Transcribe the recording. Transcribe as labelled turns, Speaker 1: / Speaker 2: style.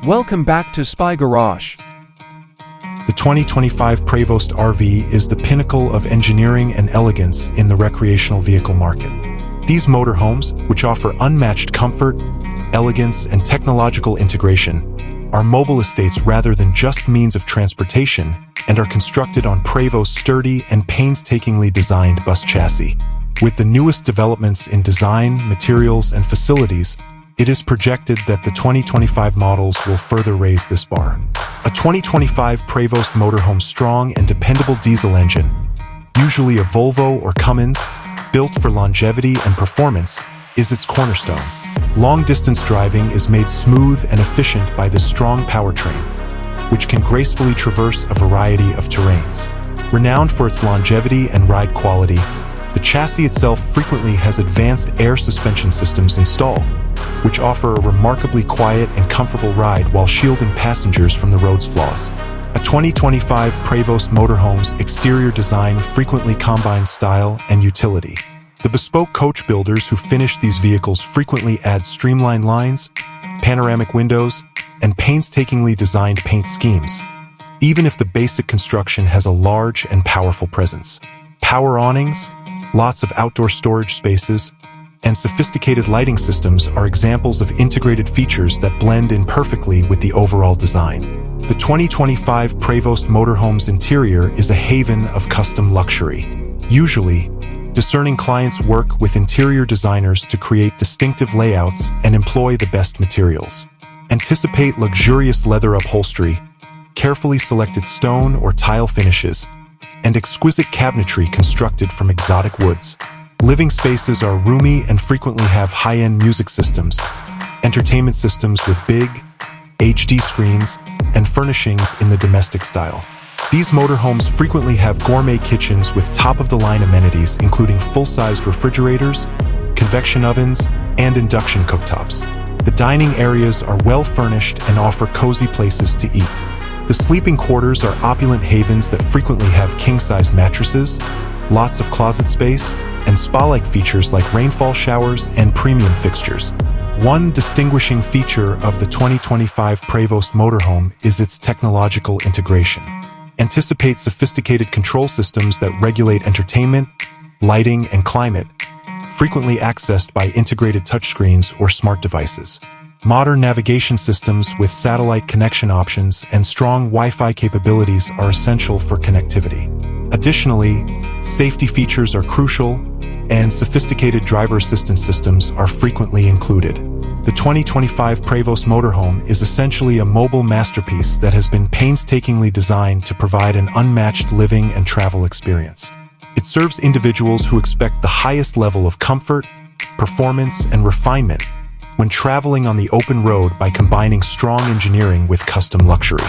Speaker 1: Welcome back to Spy Garage.
Speaker 2: The 2025 Prevost RV is the pinnacle of engineering and elegance in the recreational vehicle market. These motorhomes, which offer unmatched comfort, elegance, and technological integration, are mobile estates rather than just means of transportation and are constructed on Prevost's sturdy and painstakingly designed bus chassis. With the newest developments in design, materials, and facilities, it is projected that the 2025 models will further raise this bar. A 2025 Prevost Motorhome strong and dependable diesel engine, usually a Volvo or Cummins, built for longevity and performance, is its cornerstone. Long-distance driving is made smooth and efficient by this strong powertrain, which can gracefully traverse a variety of terrains. Renowned for its longevity and ride quality, the chassis itself frequently has advanced air suspension systems installed, which offer a remarkably quiet and comfortable ride while shielding passengers from the road's flaws. A 2025 Prevost Motorhome's exterior design frequently combines style and utility. The bespoke coach builders who finish these vehicles frequently add streamlined lines, panoramic windows, and painstakingly designed paint schemes, even if the basic construction has a large and powerful presence. Power awnings, lots of outdoor storage spaces, and sophisticated lighting systems are examples of integrated features that blend in perfectly with the overall design. The 2025 Prevost Motorhome's interior is a haven of custom luxury. Usually, discerning clients work with interior designers to create distinctive layouts and employ the best materials. Anticipate luxurious leather upholstery, carefully selected stone or tile finishes, and exquisite cabinetry constructed from exotic woods. Living spaces are roomy and frequently have high-end music systems, entertainment systems with big, HD screens, and furnishings in the domestic style. These motorhomes frequently have gourmet kitchens with top-of-the-line amenities including full-sized refrigerators, convection ovens, and induction cooktops. The dining areas are well-furnished and offer cozy places to eat. The sleeping quarters are opulent havens that frequently have king-size mattresses, lots of closet space, and spa-like features like rainfall showers and premium fixtures. One distinguishing feature of the 2025 Prevost Motorhome is its technological integration. Anticipate sophisticated control systems that regulate entertainment, lighting, and climate, frequently accessed by integrated touchscreens or smart devices. Modern navigation systems with satellite connection options and strong Wi-Fi capabilities are essential for connectivity. Additionally, safety features are crucial, and sophisticated driver assistance systems are frequently included. The 2025 Prevost Motorhome is essentially a mobile masterpiece that has been painstakingly designed to provide an unmatched living and travel experience. It serves individuals who expect the highest level of comfort, performance, and refinement when traveling on the open road by combining strong engineering with custom luxury.